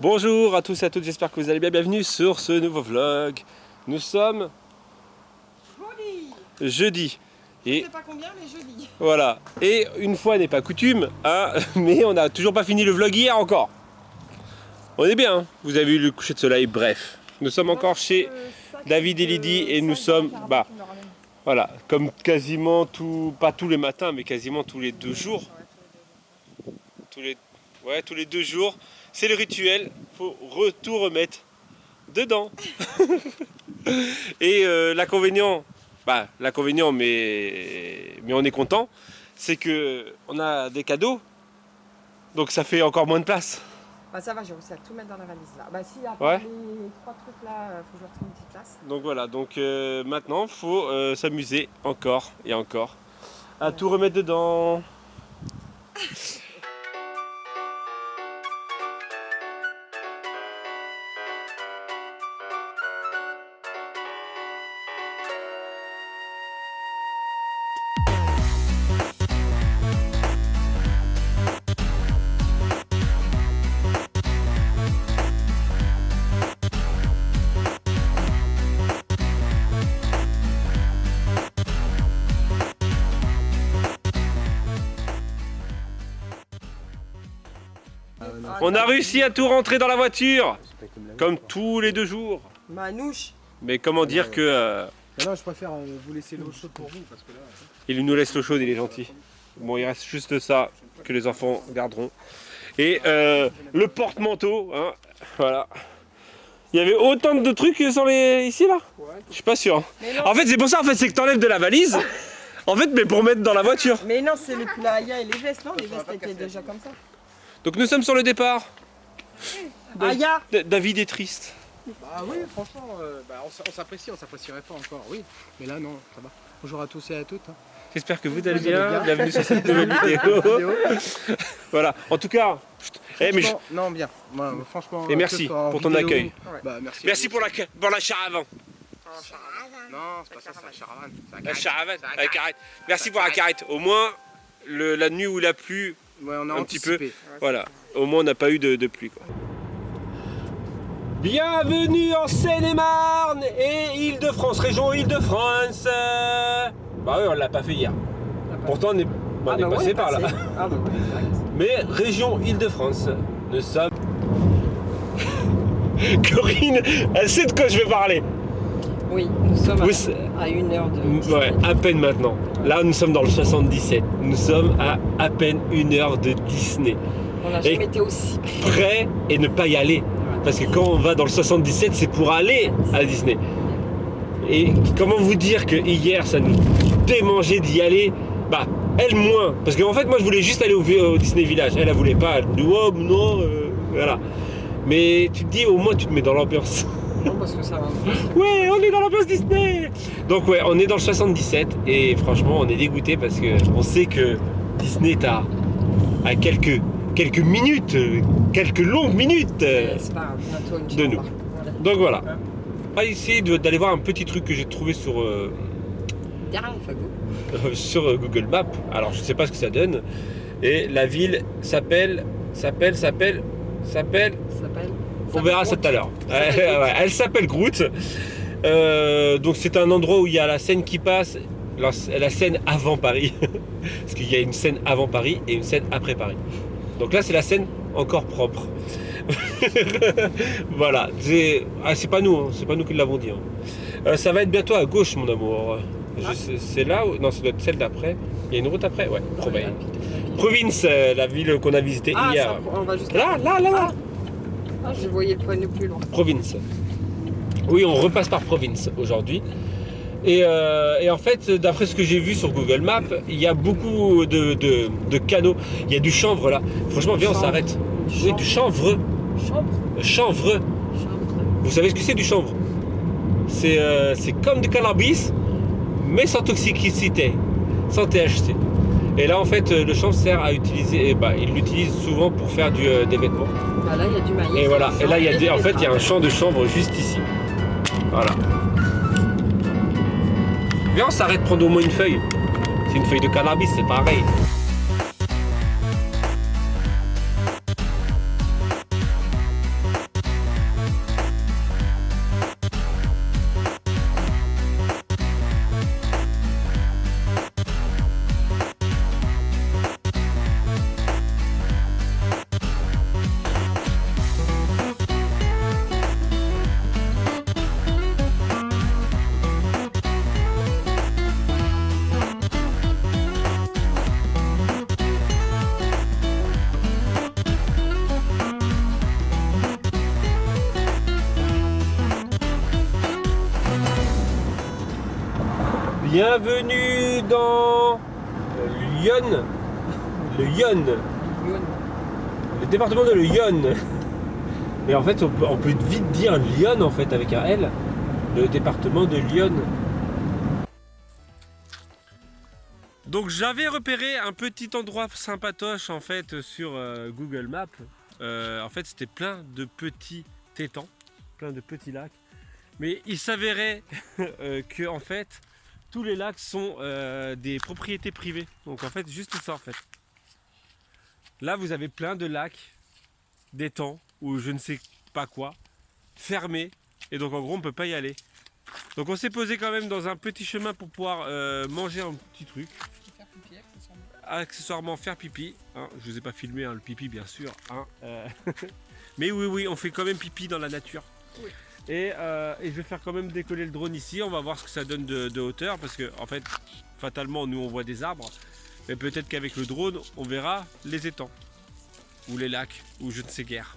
Bonjour à tous et à toutes, j'espère que vous allez bien. Bienvenue sur ce nouveau vlog. Nous sommes jeudi. Et je sais pas combien, mais jeudi. voilà. Et une fois n'est pas coutume, hein, mais on n'a toujours pas fini le vlog hier encore. On est bien, hein. Vous avez vu le coucher de soleil, bref. Nous sommes encore chez David et Lydie et nous sommes, voilà, comme quasiment pas tous les matins, mais quasiment tous les 2 jours. Tous les 2 jours. C'est le rituel, faut tout remettre dedans. Et l'inconvénient, mais on est content, c'est que on a des cadeaux, donc ça fait encore moins de place. Bah ça va, j'ai réussi à tout mettre dans la valise là. Bah si, à Ouais. part les 3 trucs là, faut que je retrouve une petite place. Donc voilà, donc maintenant faut s'amuser encore et encore à tout remettre dedans. On a réussi à tout rentrer dans la voiture, comme tous les 2 jours. Manouche. Mais comment dire que Non, je préfère vous laisser l'eau chaude pour vous parce que là. il nous laisse l'eau chaude, il est gentil. Bon, il reste juste ça que les enfants garderont. Et le porte-manteau, hein, voilà. Il y avait autant de trucs sur ici là. Je suis pas sûr. En fait, c'est pour ça, c'est que t'enlèves de la valise. En fait, mais pour mettre dans la voiture. Mais non, c'est les playa et les vestes, non? Les vestes étaient déjà comme ça. Donc nous sommes sur le départ. Aya. David est triste. Bah oui, franchement, on s'apprécierait pas encore, oui. Mais là, non, ça va. Bonjour à tous et à toutes. Hein. J'espère que vous allez bien. Bienvenue sur cette nouvelle vidéo. Voilà. En tout cas, Non, bien. Moi, franchement. Et merci pour ton accueil. Ouais. Bah, Merci pour la caravane. Non, c'est pas ça, c'est la caravane. La caravane, la carrette. Merci pour la carrette. Au moins, la nuit où il a plu Ouais, on a un petit peu. anticipé. Voilà. Au moins, on n'a pas eu de pluie, quoi. Bienvenue en Seine-et-Marne et Île-de-France, région Île-de-France. Bah oui, on l'a pas fait hier. Pourtant, on est passé par là. Ah bah oui, exact. Mais région Île-de-France, nous sommes... Corinne, elle sait de quoi je vais parler. Oui, nous sommes Vous- à 1 heure de... Ouais, à peine maintenant. Là, nous sommes dans le 77. Nous sommes à peine 1 heure de Disney. On n'a Et- jamais été aussi près. Prêt et ne pas y aller. Parce que quand on va dans le 77, c'est pour aller à Disney. Et comment vous dire que hier, ça nous démangeait d'y aller. Bah, elle moins. Parce qu'en fait, moi, je voulais juste aller au Disney Village. Elle voulait pas. Elle dit, oh, non, voilà. Mais tu te dis, au moins, tu te mets dans l'ambiance. Non, parce que ça va. Ouais, on est dans l'ambiance Disney. Donc ouais, on est dans le 77 et franchement, on est dégoûté parce que on sait que Disney est à quelques minutes, quelques longues minutes C'est pas grave, bientôt une de chambre. nous. Voilà. Donc voilà. On va essayer d'aller voir un petit truc que j'ai trouvé sur Derrière, Fago. sur Google Maps. Alors je sais pas ce que ça donne. Et la ville s'appelle. On verra ça tout à l'heure. Ouais, elle s'appelle Groot. Donc c'est un endroit où il y a la Seine qui passe, la Seine avant Paris. Parce qu'il y a une Seine avant Paris et une Seine après Paris. Donc là c'est la Seine encore propre. Voilà. C'est pas nous, hein. C'est pas nous qui l'avons dit. Hein. Ça va être bientôt à gauche, mon amour. C'est là où... Non, ça doit être celle d'après. Il y a une route après? Ouais. Province, la ville qu'on a visitée hier. Ça, on va jusqu'à... Là. Ah, je voyais le panneau plus loin. Province. Oui, on repasse par Province aujourd'hui. Et en fait, d'après ce que j'ai vu sur Google Maps, il y a beaucoup de canaux. Il y a du chanvre là. Franchement, viens, on s'arrête. Oui, du chanvre. Chanvre. Vous savez ce que c'est du chanvre? C'est comme du cannabis, mais sans toxicité, sans THC. Et là, en fait, le chanvre sert à utiliser, il l'utilise souvent pour faire des vêtements. Bah là, il y a du maïs. Et voilà, et là, il y a un champ de chanvre juste ici. Voilà. Viens, on s'arrête prendre au moins une feuille. C'est une feuille de cannabis, c'est pareil. Bienvenue dans Lyon. Le Lyon. Le département de Lyon. Mais en fait, on peut vite dire Lyon en fait avec un L. Le département de Lyon. Donc j'avais repéré un petit endroit sympatoche en fait sur Google Maps. En fait, c'était plein de petits étangs, plein de petits lacs. Mais il s'avérait que en fait, tous les lacs sont des propriétés privées. Donc en fait, juste ça en fait. Là, vous avez plein de lacs, d'étangs ou je ne sais pas quoi, fermés. Et donc en gros, on ne peut pas y aller. Donc on s'est posé quand même dans un petit chemin pour pouvoir manger un petit truc. Faire pipi, Accessoirement faire pipi. Hein, je vous ai pas filmé le pipi bien sûr. Hein, mais oui, on fait quand même pipi dans la nature. Oui. Et je vais faire quand même décoller le drone ici. On va voir ce que ça donne de hauteur. Parce que en fait, fatalement, nous on voit des arbres. Mais peut-être qu'avec le drone, on verra les étangs. Ou les lacs. Ou je ne sais guère.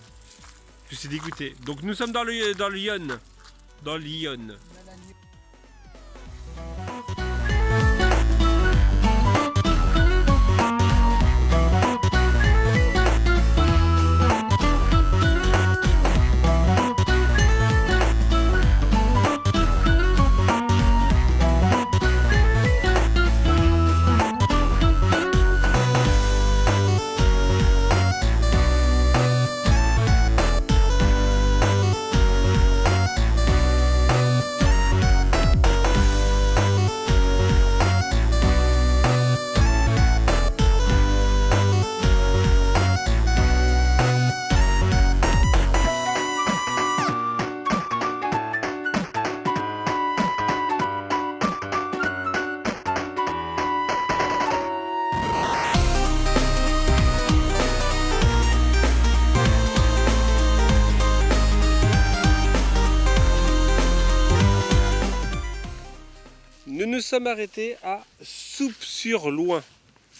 Je suis dégoûté. Donc nous sommes dans le Lyon. Dans Lyon. Nous nous sommes arrêtés à Soupe-sur-Loing,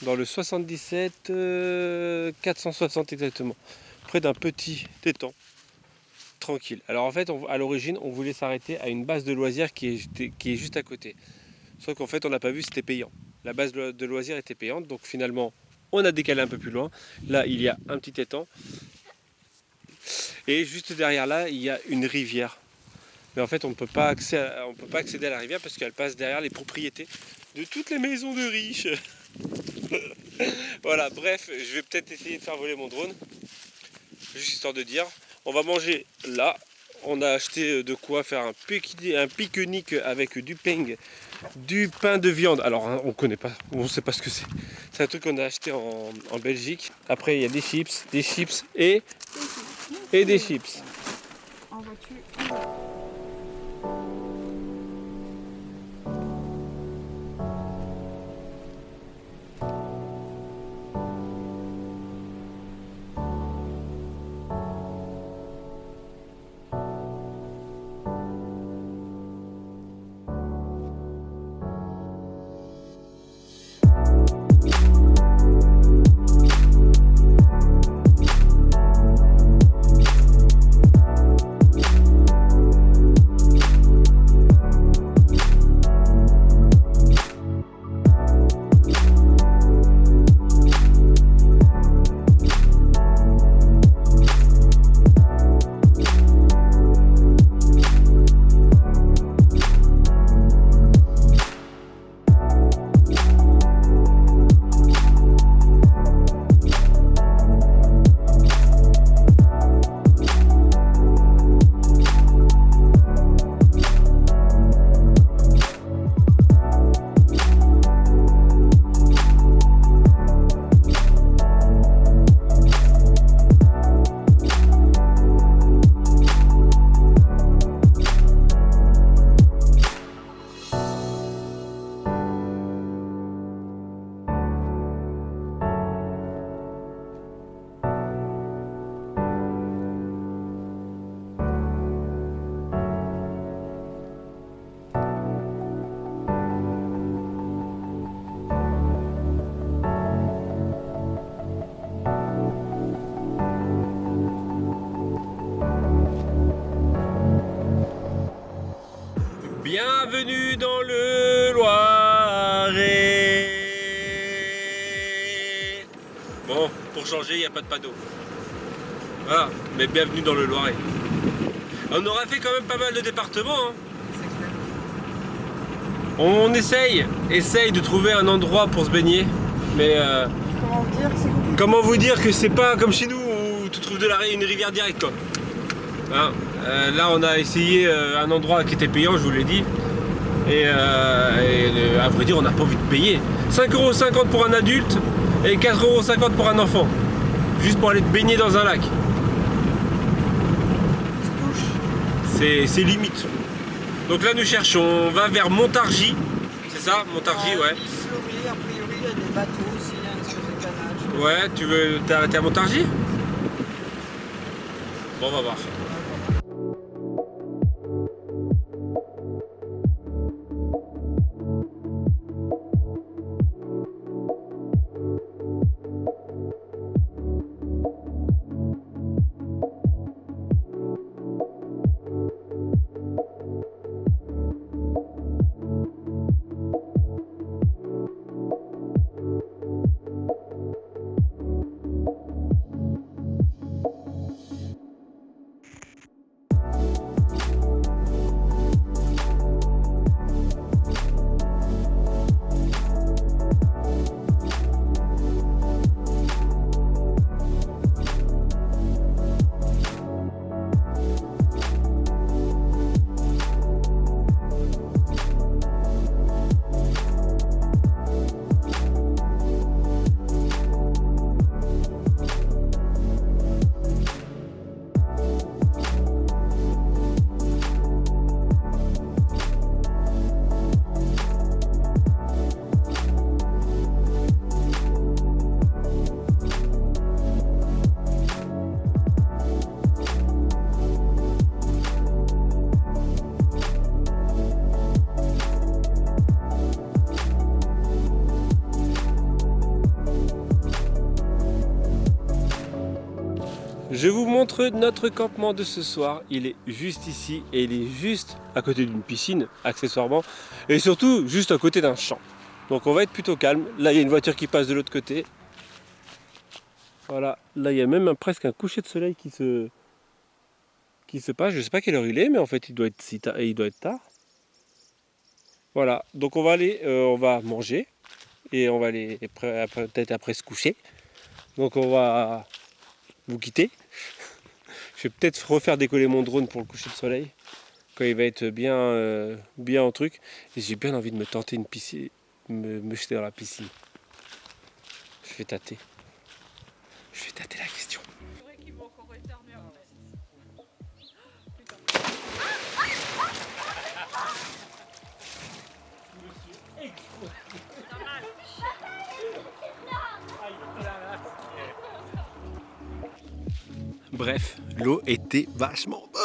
dans le 77 460 exactement, près d'un petit étang, tranquille. Alors en fait, à l'origine, on voulait s'arrêter à une base de loisirs qui est juste à côté. Sauf qu'en fait, on n'a pas vu, c'était payant. La base de loisirs était payante, donc finalement, on a décalé un peu plus loin. Là, il y a un petit étang. Et juste derrière là, il y a une rivière. Mais en fait, on ne peut pas accéder à la rivière parce qu'elle passe derrière les propriétés de toutes les maisons de riches. Voilà, bref, je vais peut-être essayer de faire voler mon drone. Juste histoire de dire. On va manger là. On a acheté de quoi faire un pique-nique avec du peng, du pain de viande. Alors, on connaît pas, on ne sait pas ce que c'est. C'est un truc qu'on a acheté en Belgique. Après, il y a des chips et des chips. En voiture. Bienvenue dans le Loir. pour changer, il n'y a pas de panneau. Voilà, mais bienvenue dans le Loiret. On aura fait quand même pas mal de départements. Hein. On essaye de trouver un endroit pour se baigner, mais comment vous dire que c'est pas comme chez nous où tu trouves une rivière directe quoi. Hein, là on a essayé un endroit qui était payant, je vous l'ai dit, et à vrai dire on n'a pas envie de payer. 5,50 € pour un adulte et 4,50 € pour un enfant, juste pour aller te baigner dans un lac. C'est limite. Donc là nous cherchons, on va vers Montargis, c'est ça, Montargis, ouais. A priori, il y a des bateaux aussi, il y a une espèce de canal. Ouais, tu veux t'es à Montargis? Bon, on va voir. Je vous montre notre campement de ce soir. Il est juste ici et il est juste à côté d'une piscine, accessoirement, et surtout juste à côté d'un champ. Donc on va être plutôt calme. Là il y a une voiture qui passe de l'autre côté. Voilà, là il y a même presque un coucher de soleil qui se passe. Je ne sais pas quelle heure il est, mais en fait il doit être tard. Voilà, donc on va aller, on va manger et on va aller peut-être après se coucher. Donc on va vous quitter. Je vais peut-être refaire décoller mon drone pour le coucher de soleil quand il va être bien en truc. Et j'ai bien envie de me tenter une piscine, me jeter dans la piscine. Je vais tâter la question. Bref, l'eau était vachement bonne.